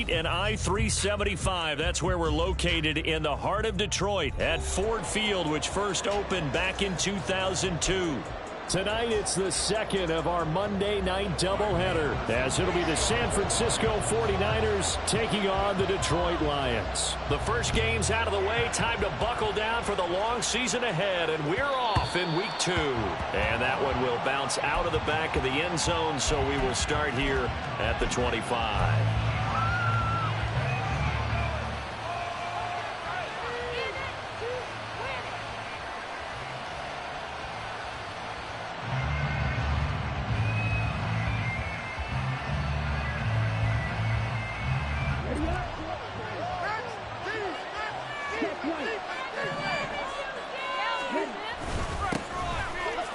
Street and I-375. That's where we're located in the heart of Detroit at Ford Field, which first opened back in 2002. Tonight, it's the second of our Monday night doubleheader, as it'll be the San Francisco 49ers taking on the Detroit Lions. The first game's out of the way. Time to buckle down for the long season ahead, and we're off in week 2. And that one will bounce out of the back of the end zone, so we will start here at the 25.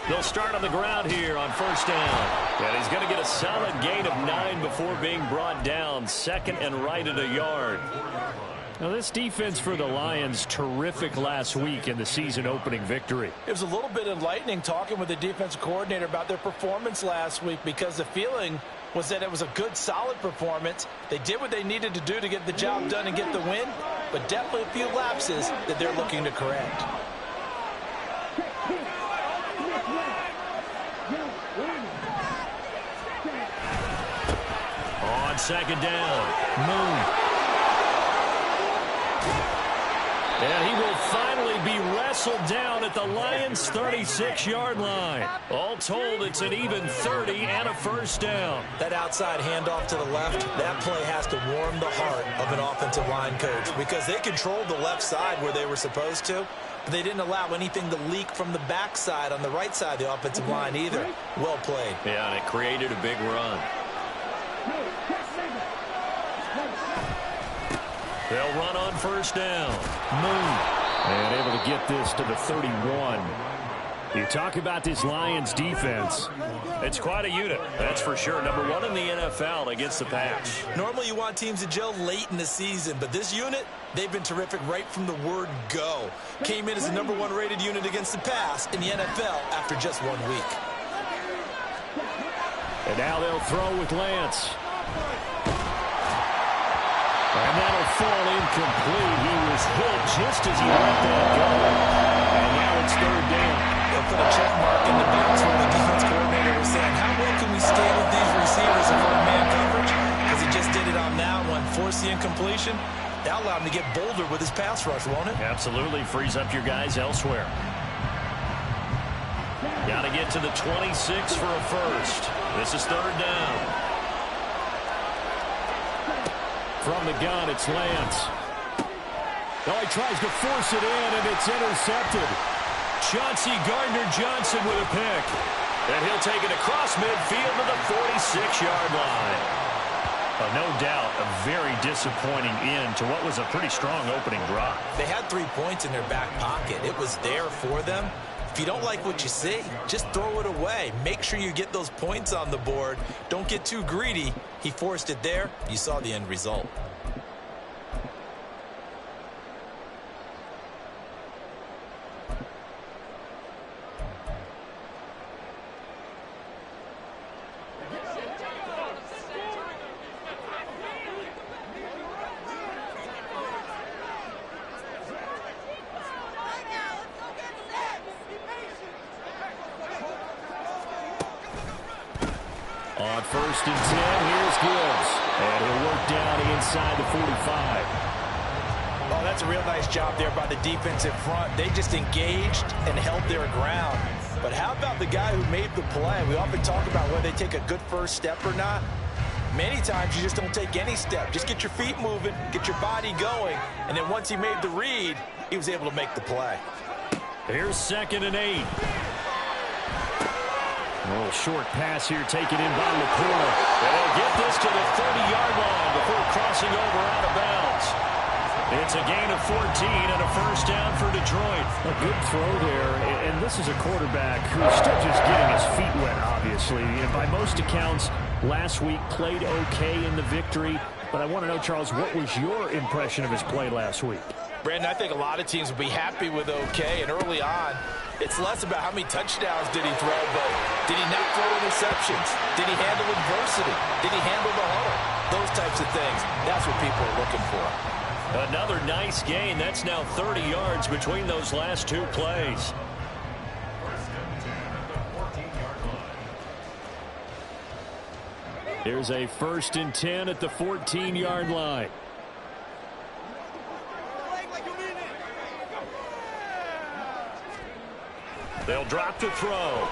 They'll start on the ground here on first down. And he's going to get a solid gain of 9 before being brought down. Second and right at a yard. Now, this defense for the Lions, terrific last week in the season-opening victory. It was a little bit enlightening talking with the defensive coordinator about their performance last week, because the feeling was that it was a good, solid performance. They did what they needed to do to get the job done and get the win, but definitely a few lapses that they're looking to correct. On second down, Moon. And he will finally be wrestled down at the Lions' 36-yard line. All told, it's an even 30 and a first down. That outside handoff to the left, that play has to warm the heart of an offensive line coach, because they controlled the left side where they were supposed to, but they didn't allow anything to leak from the backside on the right side of the offensive line either. Well played. Yeah, and it created a big run. They'll run on first down. Moon. And able to get this to the 31. You talk about this Lions defense. It's quite a unit, that's for sure. Number 1 in the NFL against the pass. Normally you want teams to gel late in the season, but this unit, they've been terrific right from the word go. Came in as the number 1 rated unit against the pass in the NFL after just 1 week. And now they'll throw with Lance. And that'll fall incomplete. He was hit just as he let that go. And now it's third down. They'll put a check mark in the box where the defense coordinator was saying, how well can we stay with these receivers in man coverage? Because he just did it on that one. Force the incompletion. That'll allow him to get bolder with his pass rush, won't it? Absolutely. Frees up your guys elsewhere. Got to get to the 26 for a first. This is third down. From the gun, it's Lance. Oh, he tries to force it in, and it's intercepted. Chauncey Gardner-Johnson with a pick. And he'll take it across midfield to the 46-yard line. No doubt a very disappointing end to what was a pretty strong opening drive. They had 3 points in their back pocket. It was there for them. If you don't like what you see, just throw it away. Make sure you get those points on the board. Don't get too greedy. He forced it there. You saw the end result. On first and 10, here's Gibbs. And he'll work down inside the 45. Oh, that's a real nice job there by the defensive front. They just engaged and held their ground. But how about the guy who made the play? We often talk about whether they take a good first step or not. Many times you just don't take any step. Just get your feet moving, get your body going, and then once he made the read, he was able to make the play. Here's second and 8. A little short pass here taken in by LaCour. And he'll get this to the 30-yard line before crossing over out of bounds. It's a gain of 14 and a first down for Detroit. A good throw there, and this is a quarterback who's still just getting his feet wet, obviously. And by most accounts, last week played okay in the victory. But I want to know, Charles, what was your impression of his play last week? Brandon, I think a lot of teams will be happy with okay, and early on, it's less about how many touchdowns did he throw, but did he not throw interceptions? Did he handle adversity? Did he handle the huddle? Those types of things, that's what people are looking for. Another nice gain. That's now 30 yards between those last two plays. Here's a 1st and 10 at the 14-yard line. They'll drop to throw.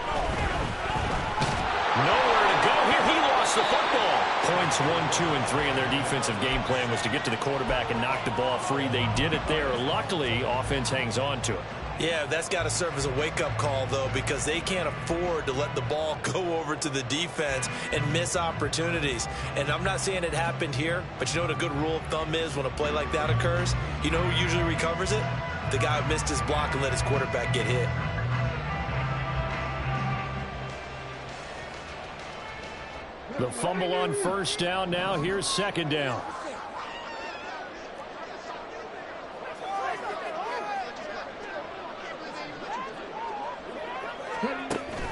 Nowhere to go here. He lost the football. Points 1, 2, and 3 in their defensive game plan was to get to the quarterback and knock the ball free. They did it there. Luckily, offense hangs on to it. Yeah, that's got to serve as a wake-up call, though, because they can't afford to let the ball go over to the defense and miss opportunities. And I'm not saying it happened here, but you know what a good rule of thumb is when a play like that occurs? You know who usually recovers it? The guy who missed his block and let his quarterback get hit. The fumble on 1st down. Now here's 2nd down.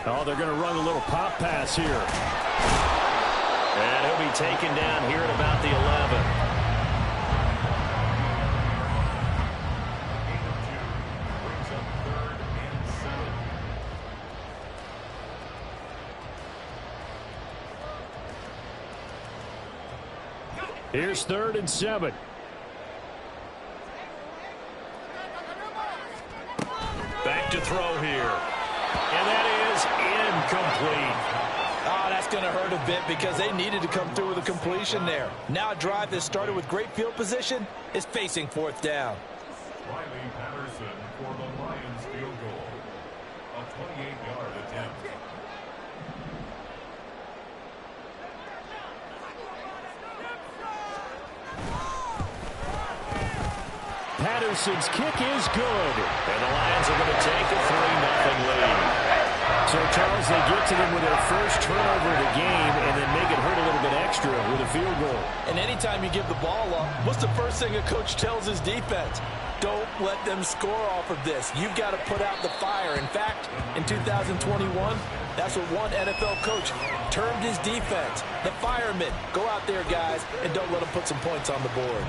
Oh, they're going to run a little pop pass here. And he'll be taken down here at about the 11. Here's 3rd and 7. Back to throw here. And that is incomplete. Oh, that's going to hurt a bit because they needed to come through with a completion there. Now a drive that started with great field position is facing 4th down. Riley Patterson for the Lions field goal. A 28-yard attempt. Patterson's kick is good. And the Lions are going to take a 3-0 lead. So, Charles, they get to them with their first turnover of the game and then make it hurt a little bit extra with a field goal. And anytime you give the ball up, what's the first thing a coach tells his defense? Don't let them score off of this. You've got to put out the fire. In fact, in 2021, that's what one NFL coach termed his defense. The firemen. Go out there, guys, and don't let them put some points on the board.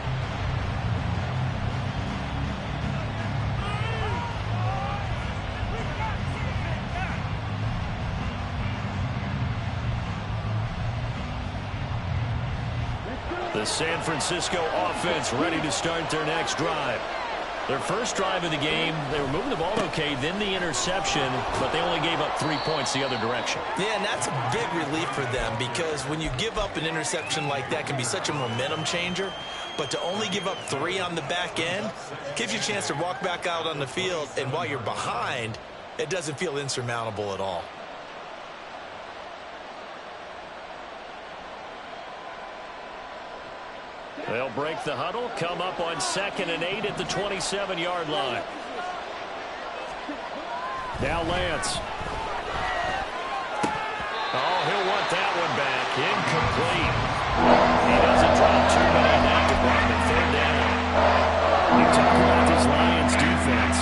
The San Francisco offense ready to start their next drive. Their first drive of the game, they were moving the ball okay, then the interception, but they only gave up 3 points the other direction. Yeah, and that's a big relief for them because when you give up an interception like that, it can be such a momentum changer. But to only give up 3 on the back end gives you a chance to walk back out on the field, and while you're behind, it doesn't feel insurmountable at all. They'll break the huddle, come up on 2nd and 8 at the 27-yard line. Now Lance. Oh, he'll want that one back. Incomplete. He doesn't drop too many in that department. 3rd down. You talk about this Lions defense.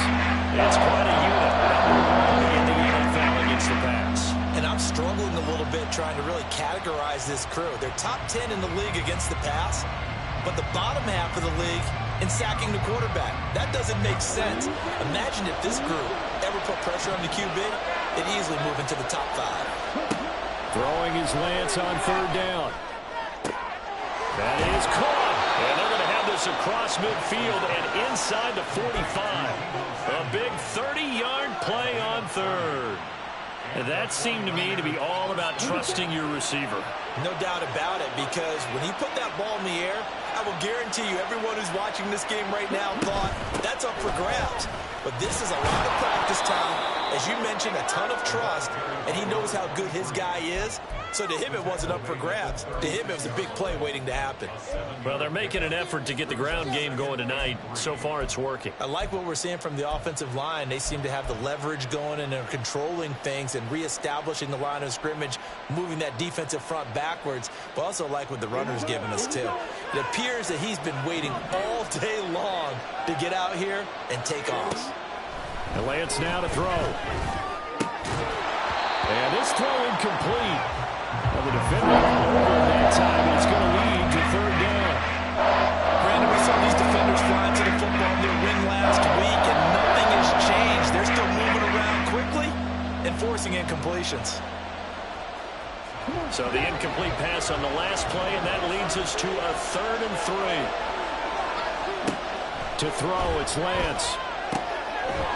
It's quite a unit. Number 1 in the NFL against the pass. And I'm struggling a little bit trying to really categorize this crew. They're top 10 in the league against the pass, but the bottom half of the league in sacking the quarterback. That doesn't make sense. Imagine if this group ever put pressure on the QB, it'd easily move into the top 5. Throwing his Lance on 3rd down. That is caught. And they're going to have this across midfield and inside the 45. A big 30-yard play on 3rd. And that seemed to me to be all about trusting your receiver. No doubt about it, because when he put that ball in the air, I will guarantee you everyone who's watching this game right now thought that's up for grabs. But this is a lot of practice time. As you mentioned, a ton of trust, and he knows how good his guy is. So to him, it wasn't up for grabs. To him, it was a big play waiting to happen. Well, they're making an effort to get the ground game going tonight. So far, it's working. I like what we're seeing from the offensive line. They seem to have the leverage going, and they're controlling things and reestablishing the line of scrimmage, moving that defensive front backwards. But also like what the runner's giving us, too. It appears that he's been waiting all day long to get out here and take off. And Lance now to throw. And this throw incomplete. Well, the defender all over that time, and it's going to lead to congratulations. So the incomplete pass on the last play, and that leads us to a 3rd and 3. To throw, it's Lance.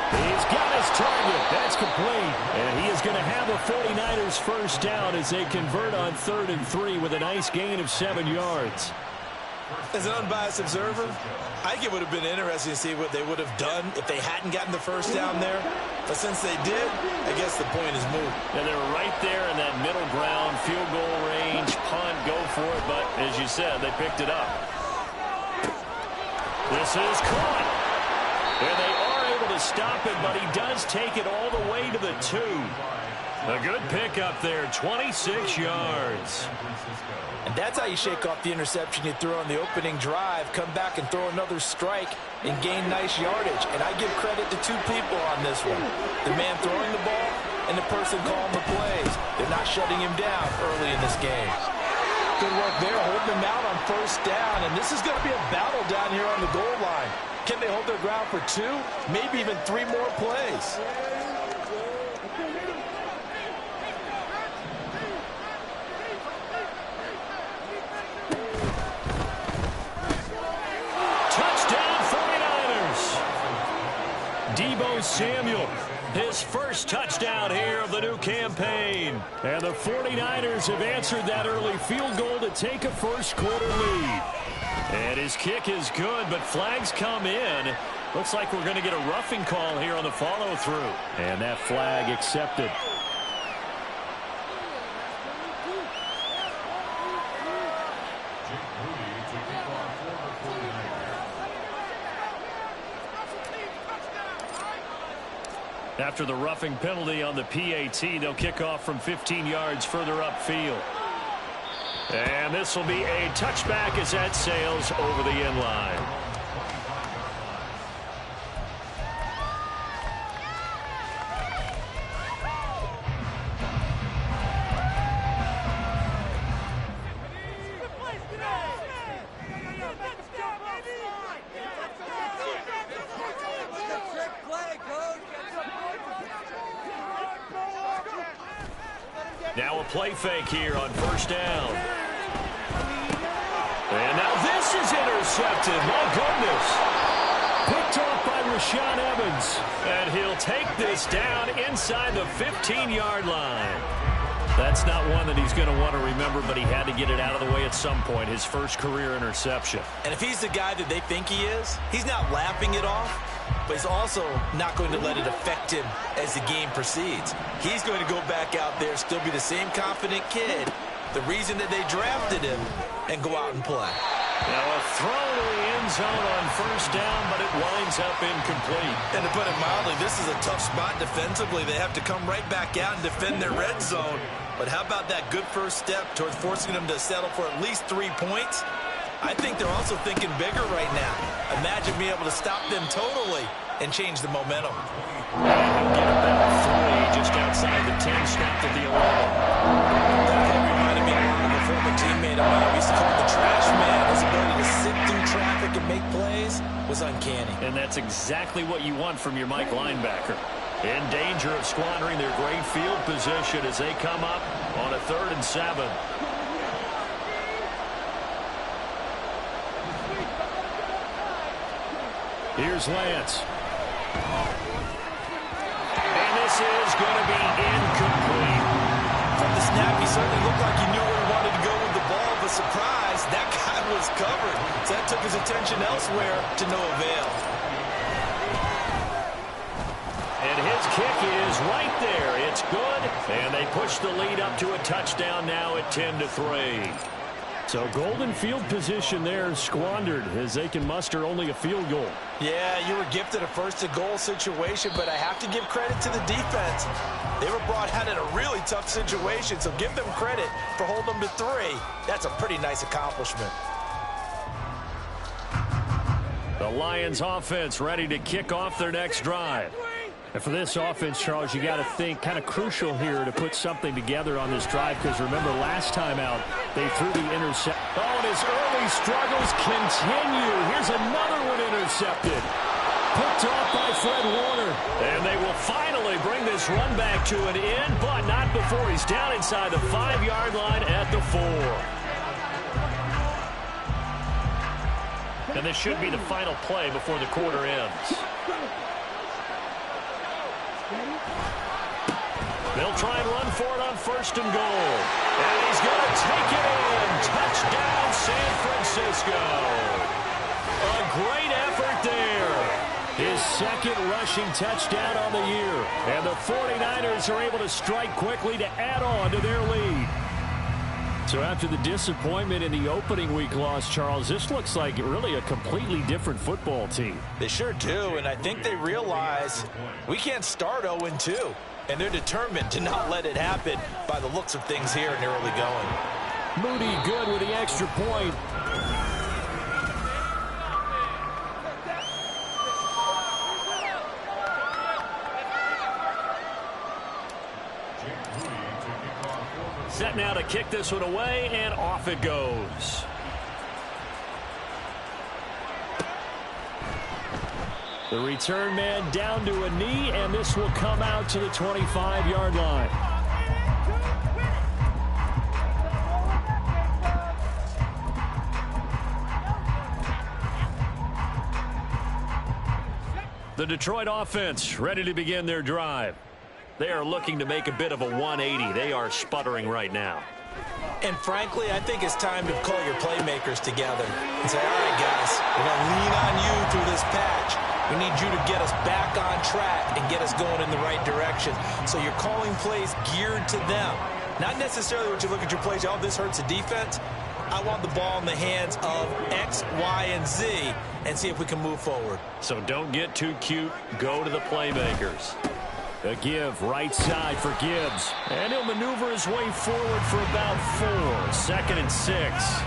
He's got his target. That's complete. And he is going to have a 49ers first down as they convert on 3rd and 3 with a nice gain of 7 yards. As an unbiased observer, I think it would have been interesting to see what they would have done if they hadn't gotten the first down there. But since they did, I guess the point is moot. And they were right there in that middle ground, field goal range, punt, go for it. But as you said, they picked it up. This is caught. And they are able to stop it, but he does take it all the way to the 2. A good pickup there, 26 yards. And that's how you shake off the interception you threw on the opening drive, come back and throw another strike and gain nice yardage. And I give credit to 2 people on this one. The man throwing the ball and the person calling the plays. They're not shutting him down early in this game. Good work there, holding him out on first down. And this is going to be a battle down here on the goal line. Can they hold their ground for 2, maybe even 3 more plays? Deebo Samuel, his first touchdown here of the new campaign. And the 49ers have answered that early field goal to take a first-quarter lead. And his kick is good, but flags come in. Looks like we're going to get a roughing call here on the follow-through. And that flag accepted. After the roughing penalty on the PAT, they'll kick off from 15 yards further upfield. And this will be a touchback as that sails over the end line. Now a play fake here on first down. And now this is intercepted. My goodness. Picked off by Rashaan Evans. And he'll take this down inside the 15-yard line. That's not one that he's going to want to remember, but he had to get it out of the way at some point. His first career interception. And if he's the guy that they think he is, he's not laughing it off. But he's also not going to let it affect him as the game proceeds. He's going to go back out there, still be the same confident kid, the reason that they drafted him, and go out and play. Now a throw to the end zone on first down, but it winds up incomplete. And to put it mildly, this is a tough spot defensively. They have to come right back out and defend their red zone. But how about that good first step towards forcing them to settle for at least 3 points? I think they're also thinking bigger right now. Imagine being able to stop them totally and change the momentum. And get about 3 just outside the 10, snapped at the 11. That reminded me a lot of a former teammate of mine. We used to call him the trash man. His ability to sit through traffic and make plays was uncanny. And that's exactly what you want from your Mike linebacker. In danger of squandering their great field position as they come up on a 3rd and 7. Here's Lance. And this is going to be incomplete. From the snap, he certainly looked like he knew where he wanted to go with the ball, but surprise, that guy was covered. So that took his attention elsewhere to no avail. And his kick is right there. It's good. And they push the lead up to a touchdown now at 10-3. So golden field position there squandered as they can muster only a field goal. Yeah, you were gifted a first-and-goal situation, but I have to give credit to the defense. They were brought out in a really tough situation, so give them credit for holding them to 3. That's a pretty nice accomplishment. The Lions offense ready to kick off their next drive. And for this offense, Charles, you got to think kind of crucial here to put something together on this drive, because remember last time out they threw the intercept. Oh, and his early struggles continue. Here's another one intercepted. picked off by Fred Warner. And they will finally bring this run back to an end, but not before he's down inside the 5-yard line at the 4. And this should be the final play before the quarter ends. They'll try and run for it on 1st and goal. And he's going to take it in. Touchdown, San Francisco. A great effort there. His 2nd rushing touchdown on the year. And the 49ers are able to strike quickly to add on to their lead. So after the disappointment in the opening week loss, Charles, this looks like really a completely different football team. They sure do, and I think they realize we can't start 0-2. And they're determined to not let it happen by the looks of things here in the early going. Moody good with the extra point. Set now to kick this one away, and off it goes. The return man down to a knee, and this will come out to the 25-yard line. The Detroit offense ready to begin their drive. They are looking to make a bit of a 180. They are sputtering right now. And frankly, I think it's time to call your playmakers together and say, all right, guys, we're going to lean on you through this patch. We need you to get us back on track and get us going in the right direction. So you're calling plays geared to them. Not necessarily what you look at your plays, oh, this hurts the defense. I want the ball in the hands of X, Y, and Z and see if we can move forward. So don't get too cute. Go to the playmakers. A give right side for Gibbs. And he'll maneuver his way forward for about 4. 2nd and 6.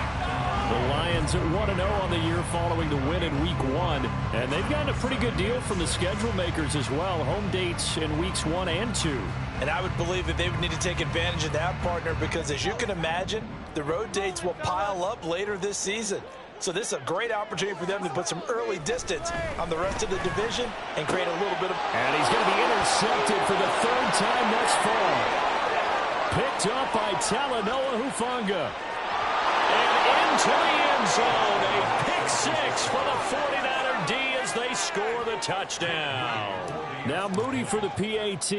The Lions at 1-0 on the year following the win in Week 1. And they've gotten a pretty good deal from the schedule makers as well. Home dates in Weeks 1 and 2. And I would believe that they would need to take advantage of that, partner, because as you can imagine, the road dates will pile up later this season. So this is a great opportunity for them to put some early distance on the rest of the division and create a little bit of... And he's going to be intercepted for the 3rd time thus far. Picked up by Talanoa Hufanga. And into the end zone, a pick 6 for the 49er D as they score the touchdown. Now Moody for the PAT.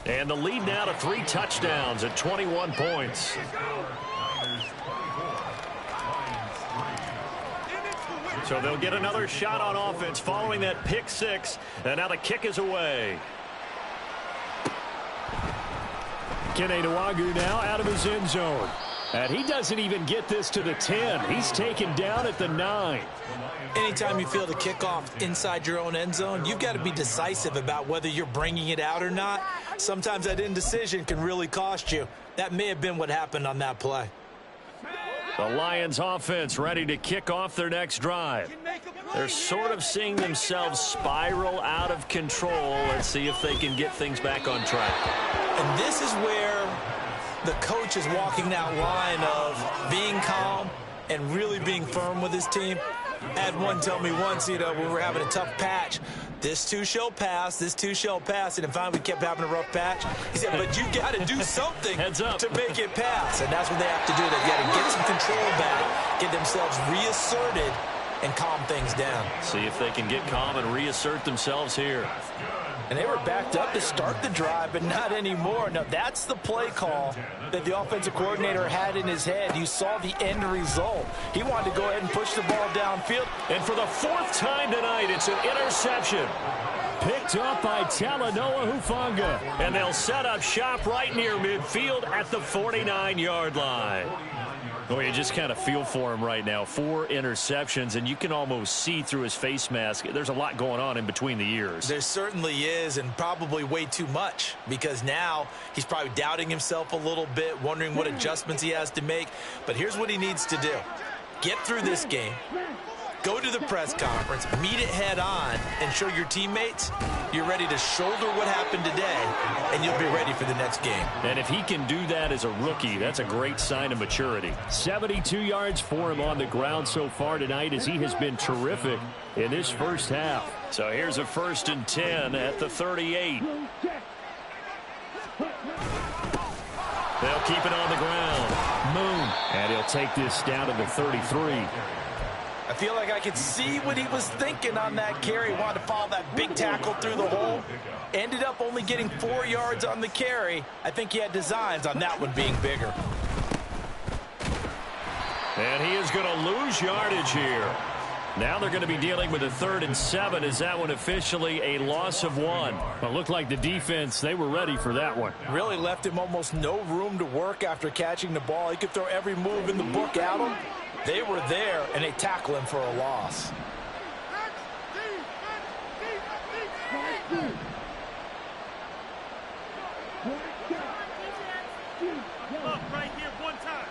And the lead now to 3 touchdowns at 21 points. So they'll get another shot on offense following that pick 6. And now the kick is away. Kene Nwangwu now out of his end zone. And he doesn't even get this to the 10. He's taken down at the 9. Anytime you feel the kickoff inside your own end zone, you've got to be decisive about whether you're bringing it out or not. Sometimes that indecision can really cost you. That may have been what happened on that play. The Lions offense ready to kick off their next drive. They're sort of seeing themselves spiral out of control. Let's see if they can get things back on track. And this is where the coach is walking that line of being calm and really being firm with his team. I had one tell me once, when we were having a tough patch, this too shall pass, this too shall pass. And finally we kept having a rough patch. He said, but you got to do something to make it pass. And that's what they have to do. They've got to get some control back, get themselves reasserted, and calm things down. See if they can get calm and reassert themselves here. And they were backed up to start the drive, but not anymore. Now, that's the play call that the offensive coordinator had in his head. You saw the end result. He wanted to go ahead and push the ball downfield. And for the 4th time tonight, it's an interception. Picked up by Talanoa Hufanga. And they'll set up shop right near midfield at the 49-yard line. Oh, you just kind of feel for him right now. 4 interceptions, and you can almost see through his face mask. There's a lot going on in between the ears. There certainly is, and probably way too much, because now he's probably doubting himself a little bit, wondering what adjustments he has to make. But here's what he needs to do. Get through this game. Go to the press conference, meet it head on, and show your teammates you're ready to shoulder what happened today, and you'll be ready for the next game. And if he can do that as a rookie, that's a great sign of maturity. 72 yards for him on the ground so far tonight as he has been terrific in this first half. So here's a 1st and 10 at the 38. They'll keep it on the ground. Moon. And he'll take this down to the 33. I feel like I could see what he was thinking on that carry. He wanted to follow that big tackle through the hole. Ended up only getting 4 yards on the carry. I think he had designs on that one being bigger. And he is going to lose yardage here. Now they're going to be dealing with a 3rd and 7. Is that one officially a loss of 1? Well, it looked like the defense, they were ready for that one. Really left him almost no room to work after catching the ball. He could throw every move in the book at him. They were there, and they tackle him for a loss. Right here, one time.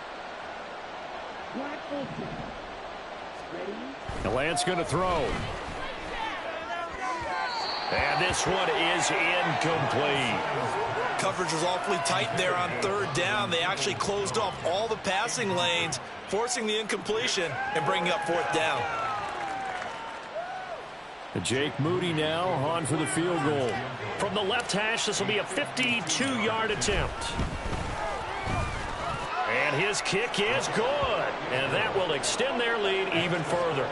And Lance going to throw. And this one is incomplete. Coverage was awfully tight there on 3rd down. They actually closed off all the passing lanes, forcing the incompletion and bringing up 4th down. Jake Moody now on for the field goal. From the left hash, this will be a 52-yard attempt. And his kick is good. And that will extend their lead even further.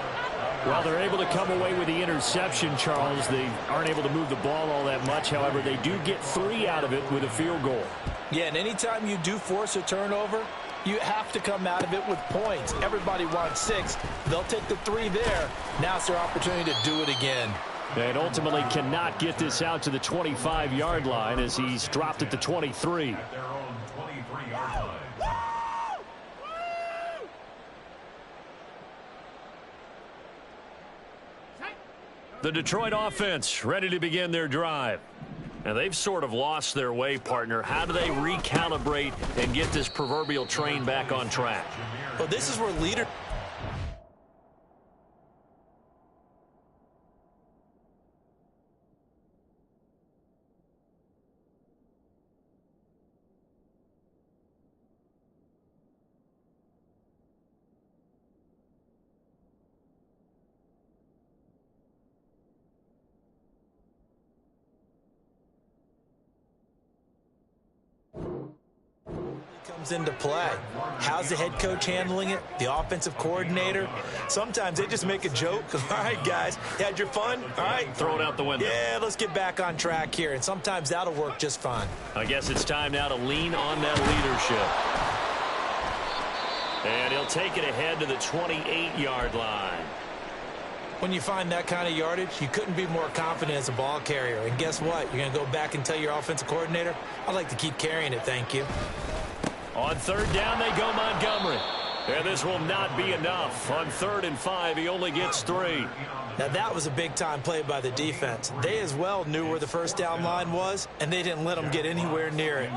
Well, they're able to come away with the interception, Charles. They aren't able to move the ball all that much. However, they do get 3 out of it with a field goal. Yeah, and anytime you do force a turnover, you have to come out of it with points. Everybody wants 6. They'll take the 3 there. Now it's their opportunity to do it again. And ultimately cannot get this out to the 25-yard line as he's dropped at the 23. At their own 23-yard line. The Detroit offense ready to begin their drive. And they've sort of lost their way, partner. How do they recalibrate and get this proverbial train back on track? Well, this is where leader... comes into play. How's the head coach handling it? The offensive coordinator? Sometimes they just make a joke. All right, guys, you had your fun? All right. Throw it out the window. Yeah, let's get back on track here. And sometimes that'll work just fine. I guess it's time now to lean on that leadership. And he'll take it ahead to the 28-yard line. When you find that kind of yardage, you couldn't be more confident as a ball carrier. And guess what? You're going to go back and tell your offensive coordinator, I'd like to keep carrying it, thank you. On 3rd down, they go Montgomery. And this will not be enough. On 3rd and 5, he only gets 3. Now, that was a big-time play by the defense. They as well knew where the 1st down line was, and they didn't let them get anywhere near it.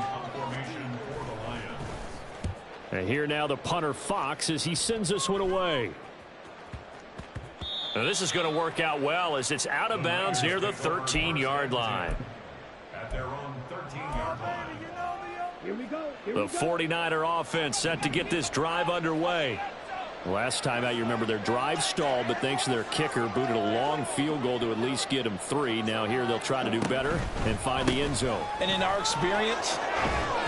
And here now the punter, Fox, as he sends this one away. Now, this is going to work out well as it's out of bounds near the 13-yard line. At their own 13-yard line. The 49er offense set to get this drive underway. Last time out, you remember their drive stalled, but thanks to their kicker, booted a long field goal to at least get them 3. Now here they'll try to do better and find the end zone. And in our experience,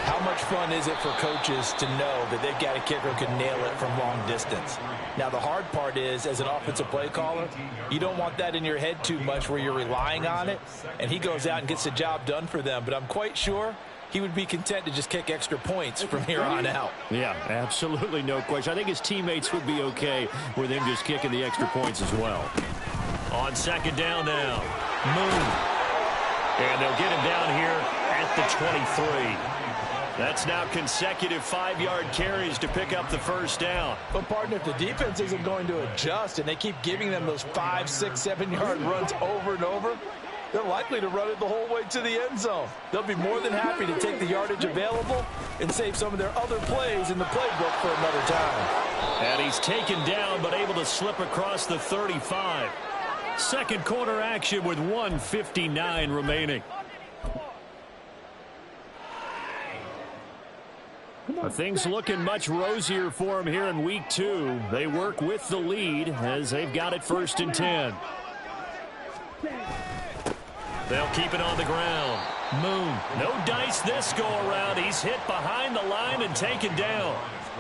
how much fun is it for coaches to know that they've got a kicker who can nail it from long distance? Now, the hard part is, as an offensive play caller, you don't want that in your head too much where you're relying on it, and he goes out and gets the job done for them. But I'm quite sure he would be content to just kick extra points from here on out. Yeah, absolutely no question. I think his teammates would be okay with him just kicking the extra points as well. On 2nd down now, Moon. And they'll get him down here at the 23. That's now consecutive 5-yard carries to pick up the 1st down. But, partner, if the defense isn't going to adjust and they keep giving them those 5, 6, 7-yard runs over and over, they're likely to run it the whole way to the end zone. They'll be more than happy to take the yardage available and save some of their other plays in the playbook for another time. And he's taken down but able to slip across the 35. Second quarter action with 1:59 remaining. Things looking much rosier for him here in week 2. They work with the lead as they've got it 1st and 10. They'll keep it on the ground. Moon, no dice this go around. He's hit behind the line and taken down.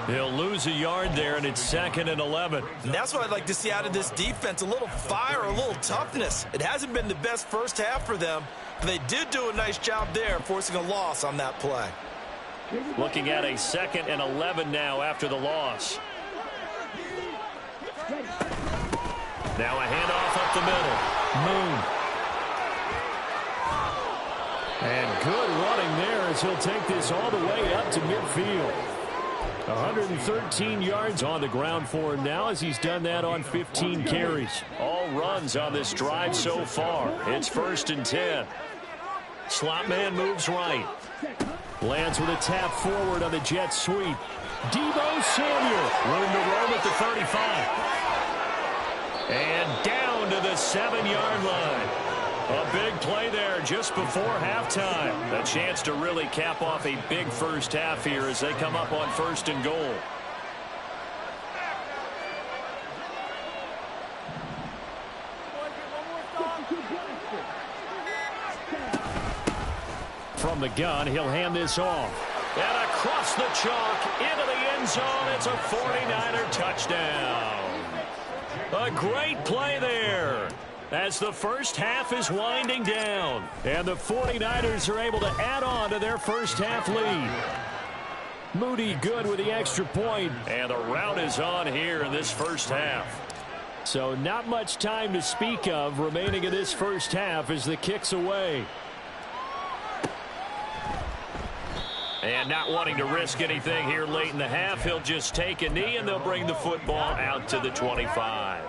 He'll lose a yard there, and it's 2nd and 11. And that's what I'd like to see out of this defense, a little fire, a little toughness. It hasn't been the best first half for them, but they did do a nice job there, forcing a loss on that play. Looking at a 2nd and 11 now after the loss. Now a handoff up the middle. Moon. And good running there as he'll take this all the way up to midfield. 113 yards on the ground for him now as he's done that on 15 carries. All runs on this drive so far. It's 1st and 10. Slot man moves right. Lands with a tap forward on the jet sweep. Deebo Samuel. Room to roam at the 35. And down to the 7-yard line. A big play there just before halftime. A chance to really cap off a big first half here as they come up on 1st and goal. From the gun, he'll hand this off. And across the chalk into the end zone. It's a 49er touchdown. A great play there as the first half is winding down. And the 49ers are able to add on to their first half lead. Moody good with the extra point. And the route is on here in this first half. So not much time to speak of remaining in this first half as the kick's away. And not wanting to risk anything here late in the half, he'll just take a knee and they'll bring the football out to the 25.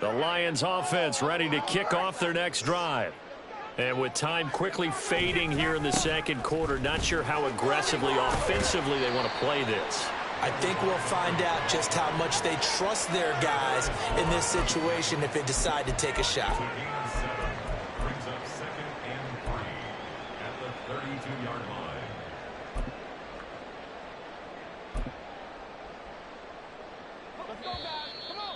The Lions offense ready to kick off their next drive. And with time quickly fading here in the second quarter, not sure how aggressively, offensively they want to play this. I think we'll find out just how much they trust their guys in this situation if they decide to take a shot. Brings up 2nd and 3 at the 32-yard line. Let's go, guys. Come on.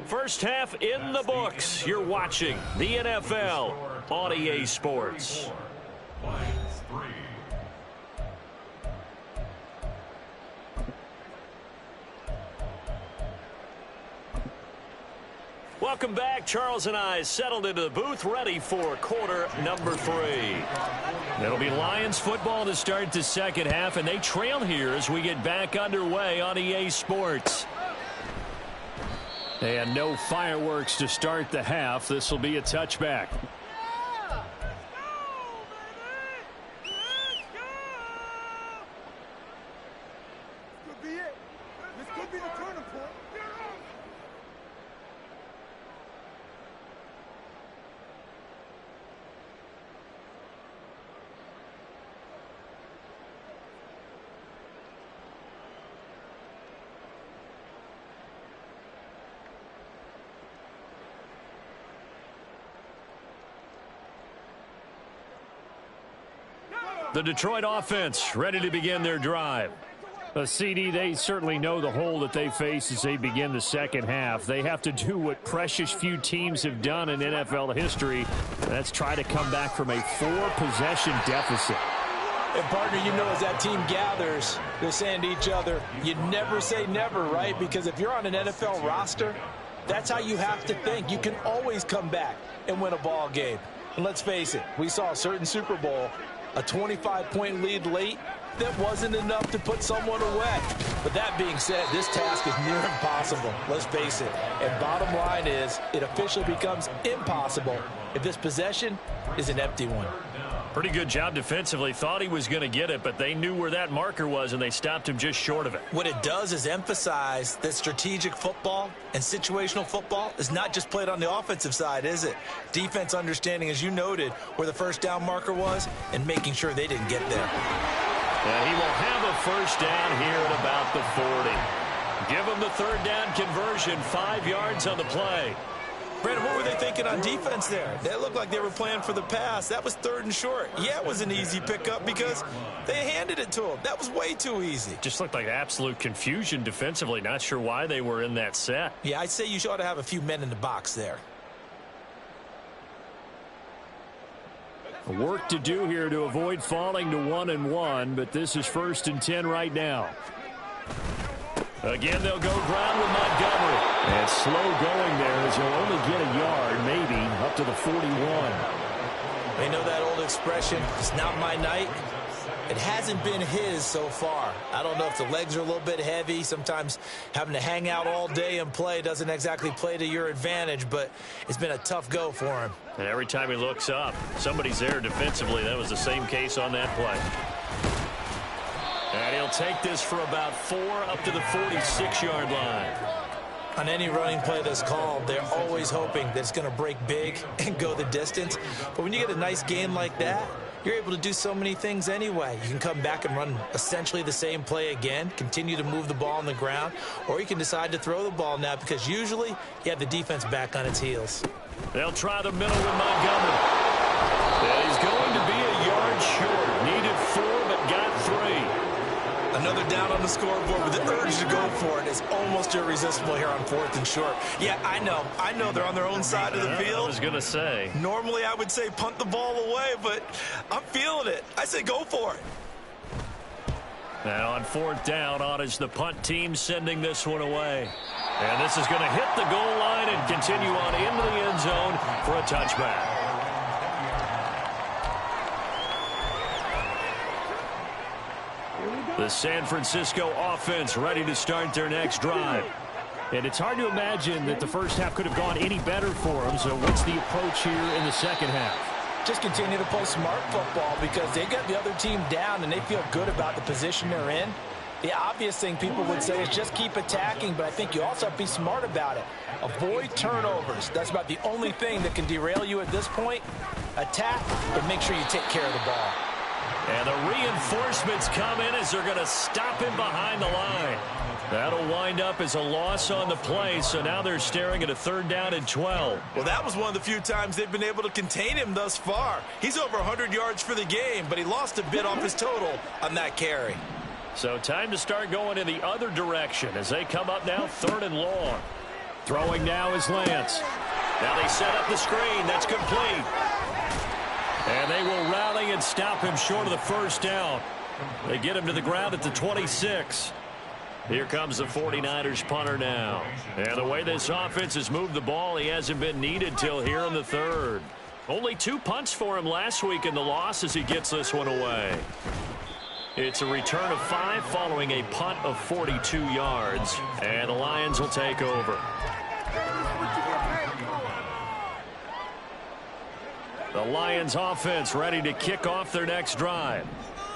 First half in the books. You're watching the NFL on EA Sports. Lions 3. Welcome back. Charles and I settled into the booth, ready for quarter number 3. It'll be Lions football to start the second half, and they trail here as we get back underway on EA Sports. And no fireworks to start the half. This will be a touchback. This could be it. This could be the turning point. The Detroit offense ready to begin their drive. CD, they certainly know the hole that they face as they begin the second half. They have to do what precious few teams have done in NFL history. That's try to come back from a 4-possession deficit. And, partner, you know, as that team gathers, they're saying to each other, you never say never, right? Because if you're on an NFL roster, that's how you have to think. You can always come back and win a ball game. And let's face it, we saw a certain Super Bowl, a 25-point lead late, that wasn't enough to put someone away. But that being said, this task is near impossible. Let's face it. And bottom line is, it officially becomes impossible if this possession is an empty one. Pretty good job defensively. Thought he was going to get it, but they knew where that marker was, and they stopped him just short of it. What it does is emphasize that strategic football and situational football is not just played on the offensive side, is it? Defense understanding, as you noted, where the first down marker was and making sure they didn't get there. And he will have a first down here at about the 40. Give him the third down conversion, 5 yards on the play. Brandon, what were they thinking on defense there? They looked like they were playing for the pass. That was 3rd and short. Yeah, it was an easy pickup because they handed it to him. That was way too easy. Just looked like absolute confusion defensively. Not sure why they were in that set. Yeah, I'd say you ought to have a few men in the box there. Work to do here to avoid falling to 1-1, but this is 1st and 10 right now. Again, they'll go ground with Montgomery. And slow going there as he'll only get a yard, maybe, up to the 41. They know that old expression, it's not my night. It hasn't been his so far. I don't know if the legs are a little bit heavy. Sometimes having to hang out all day and play doesn't exactly play to your advantage, but it's been a tough go for him. And every time he looks up, somebody's there defensively. That was the same case on that play. And he'll take this for about 4 up to the 46-yard line. On any running play that's called, they're always hoping that it's going to break big and go the distance. But when you get a nice game like that, you're able to do so many things anyway. You can come back and run essentially the same play again, continue to move the ball on the ground, or you can decide to throw the ball now because usually you have the defense back on its heels. They'll try the middle with Montgomery. And he's going to be a yard short. Needed 4, but got 3. Another down on the scoreboard with the urge to go for it is almost irresistible here on 4th and short. Yeah, I know they're on their own side of the field. I was going to say. Normally I would say punt the ball away, but I'm feeling it. I say go for it. Now on 4th down, on is the punt team sending this one away. And this is going to hit the goal line and continue on into the end zone for a touchback. The San Francisco offense ready to start their next drive. And it's hard to imagine that the first half could have gone any better for them. So what's the approach here in the second half? Just continue to play smart football because they got the other team down and they feel good about the position they're in. The obvious thing people would say is just keep attacking, but I think you also have to be smart about it. Avoid turnovers. That's about the only thing that can derail you at this point. Attack, but make sure you take care of the ball. And the reinforcements come in as they're going to stop him behind the line. That'll wind up as a loss on the play, so now they're staring at a 3rd down and 12. Well, that was one of the few times they've been able to contain him thus far. He's over 100 yards for the game, but he lost a bit off his total on that carry. So time to start going in the other direction as they come up now 3rd and long. Throwing now is Lance. Now they set up the screen. That's complete. And they will rally and stop him short of the first down. They get him to the ground at the 26. Here comes the 49ers punter now. And the way this offense has moved the ball, he hasn't been needed till here in the 3rd. Only 2 punts for him last week in the loss as he gets this one away. It's a return of 5 following a punt of 42 yards. And the Lions will take over. The Lions offense ready to kick off their next drive.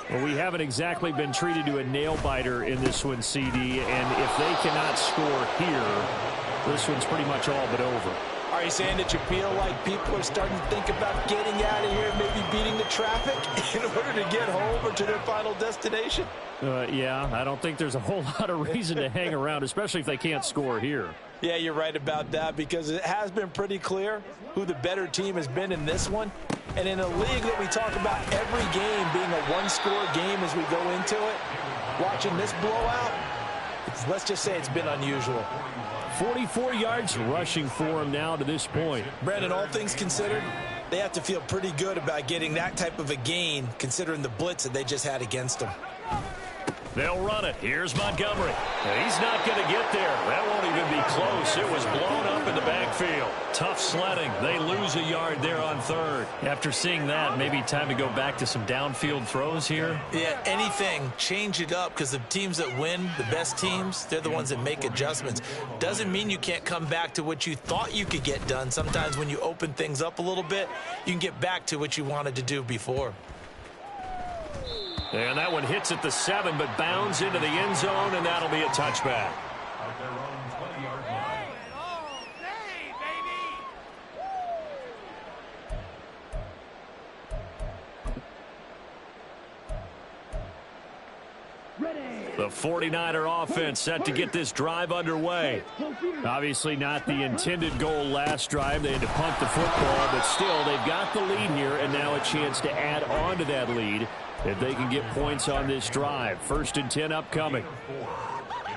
Well, we haven't exactly been treated to a nail-biter in this one, CD, and if they cannot score here, this one's pretty much all but over. Are you saying that you feel like people are starting to think about getting out of here, maybe beating the traffic in order to get home or to their final destination? Yeah, I don't think there's a whole lot of reason to hang around, especially if they can't score here. Yeah, you're right about that because it has been pretty clear who the better team has been in this one. And in a league that we talk about every game being a one-score game as we go into it, watching this blowout, let's just say it's been unusual. 44 yards rushing for him now to this point. Brandon, all things considered, they have to feel pretty good about getting that type of a gain considering the blitz that they just had against them. They'll run it. Here's Montgomery. And he's not going to get there. That won't even be close. It was blown up in the backfield. Tough sledding. They lose a yard there on 3rd. After seeing that, maybe time to go back to some downfield throws here. Yeah, anything. Change it up because the teams that win, the best teams, they're the ones that make adjustments. Doesn't mean you can't come back to what you thought you could get done. Sometimes when you open things up a little bit, you can get back to what you wanted to do before. And that one hits at the 7, but bounds into the end zone, and that'll be a touchback. Out there on the 20-yard line. The 49er offense set to get this drive underway. Obviously not the intended goal last drive. They had to punt the football, but still they've got the lead here, and now a chance to add on to that lead if they can get points on this drive. 1st and 10 upcoming.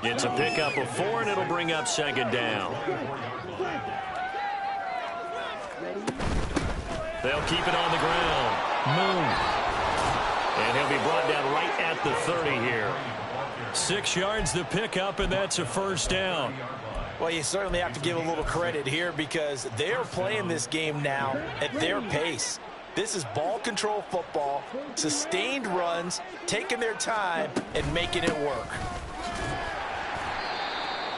It's a pickup of 4, and it'll bring up 2nd down. They'll keep it on the ground. Moon. And he'll be brought down right at the 30 here. 6 yards the pickup, and that's a 1st down. Well, you certainly have to give a little credit here because they're playing this game now at their pace. This is ball control football, sustained runs, taking their time, and making it work.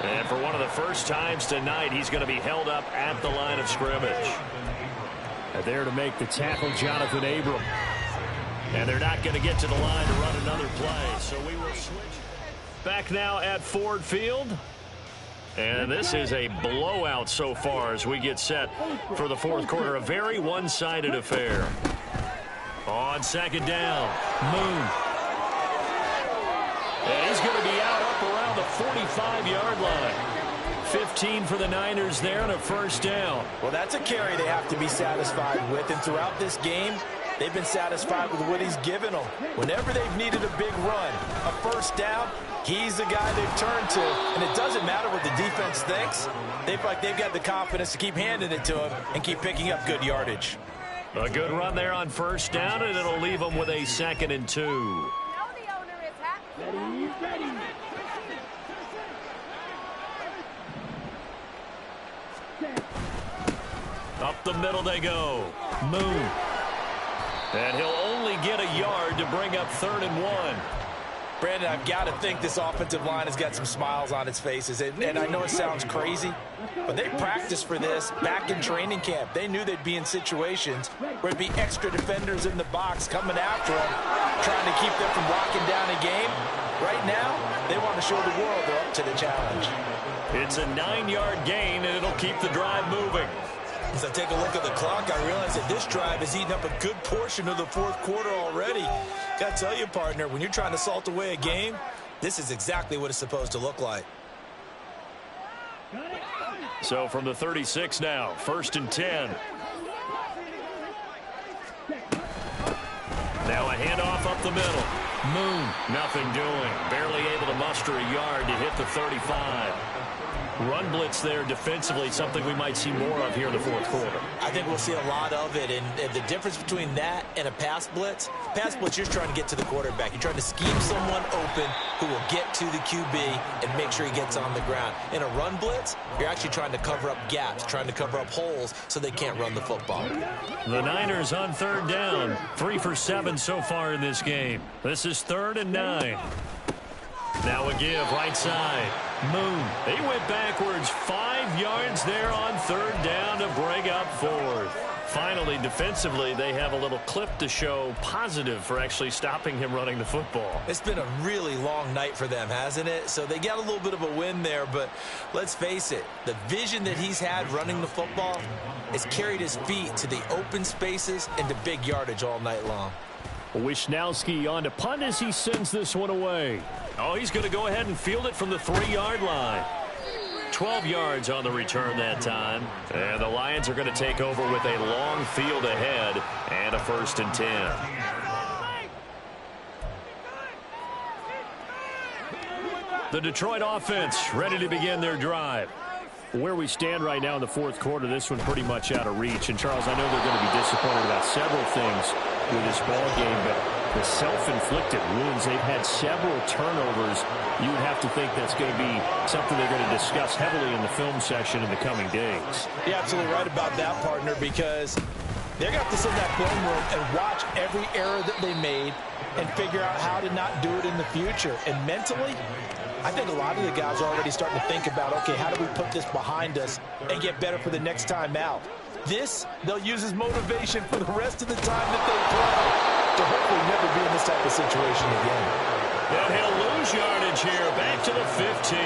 And for one of the first times tonight, he's going to be held up at the line of scrimmage. And there to make the tackle, Jonathan Abram. And they're not going to get to the line to run another play, so we will switch. Back now at Ford Field. And this is a blowout so far as we get set for the 4th quarter. A very one-sided affair. On 2nd down, Moon. And he's going to be out up around the 45-yard line. 15 for the Niners there and a 1st down. Well, that's a carry they have to be satisfied with. And throughout this game, they've been satisfied with what he's given them. Whenever they've needed a big run, a 1st down, he's the guy they've turned to. And it doesn't matter what the defense thinks. They've got the confidence to keep handing it to him and keep picking up good yardage. A good run there on 1st down, and it'll leave them with a 2nd and 2. Up the middle they go. Moon. And he'll only get a yard to bring up 3rd and 1. Brandon, I've got to think this offensive line has got some smiles on its faces. And I know it sounds crazy, but they practiced for this back in training camp. They knew they'd be in situations where it'd be extra defenders in the box coming after them, trying to keep them from locking down a game. Right now, they want to show the world they're up to the challenge. It's a 9-yard gain, and it'll keep the drive moving. As I take a look at the clock, I realize that this drive has eaten up a good portion of the 4th quarter already. Got to tell you, partner, when you're trying to salt away a game, this is exactly what it's supposed to look like. So from the 36 now, 1st and 10. Now a handoff up the middle. Moon, nothing doing. Barely able to muster a yard to hit the 35. Run blitz there defensively, something we might see more of here in the 4th quarter. I think we'll see a lot of it, and the difference between that and a pass blitz, you're trying to get to the quarterback. You're trying to scheme someone open who will get to the QB and make sure he gets on the ground. In a run blitz, you're actually trying to cover up gaps, trying to cover up holes so they can't run the football. The Niners on 3rd down, 3 for 7 so far in this game. This is 3rd and 9. Now a give, right side. Moon. They went backwards 5 yards there on 3rd down to bring up 4th. Finally, defensively, they have a little clip to show positive for actually stopping him running the football. It's been a really long night for them, hasn't it? So they got a little bit of a win there, but let's face it, the vision that he's had running the football has carried his feet to the open spaces and to big yardage all night long. Wisnowski on to punt as he sends this one away. Oh, he's going to go ahead and field it from the 3-yard line. 12 yards on the return that time. And the Lions are going to take over with a long field ahead and a 1st and 10. The Detroit offense ready to begin their drive. Where we stand right now in the 4th quarter, this one pretty much out of reach. And, Charles, I know they're going to be disappointed about several things with this ball game, but the self-inflicted wounds, they've had several turnovers. You would have to think that's going to be something they're going to discuss heavily in the film session in the coming days. You're absolutely right about that, partner, because they're going to have to sit in that film room and watch every error that they made and figure out how to not do it in the future. And mentally, I think a lot of the guys are already starting to think about, okay, how do we put this behind us and get better for the next time out? This, they'll use as motivation for the rest of the time that they play to hopefully never be in this type of situation again. And he'll lose yardage here, back to the 15.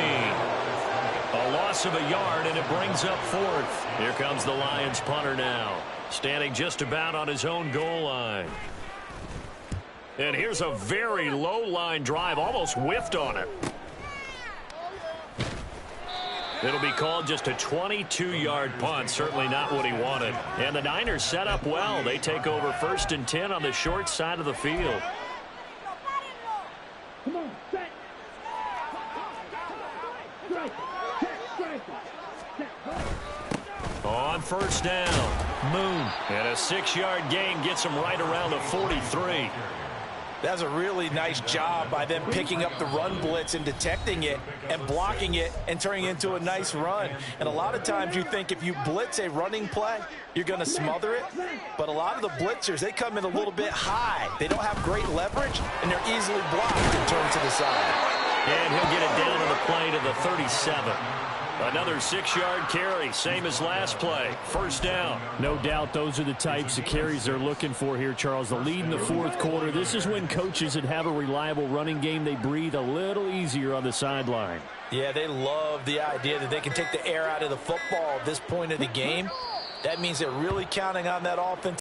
A loss of a yard, and it brings up 4th. Here comes the Lions punter now, standing just about on his own goal line. And here's a very low line drive, almost whiffed on it. It'll be called just a 22-yard punt, certainly not what he wanted. And the Niners set up well. They take over 1st and 10 on the short side of the field. On 1st down, Moon. And a 6-yard gain gets him right around the 43. That's a really nice job by them picking up the run blitz and detecting it and blocking it and turning it into a nice run. And a lot of times you think if you blitz a running play, you're going to smother it. But a lot of the blitzers, they come in a little bit high. They don't have great leverage, and they're easily blocked and turned to the side. And he'll get it down on the play to the 37. Another 6-yard carry, same as last play. 1st down. No doubt those are the types of carries they're looking for here, Charles. The lead in the 4th quarter. This is when coaches that have a reliable running game, they breathe a little easier on the sideline. Yeah, they love the idea that they can take the air out of the football at this point of the game. That means they're really counting on that offense.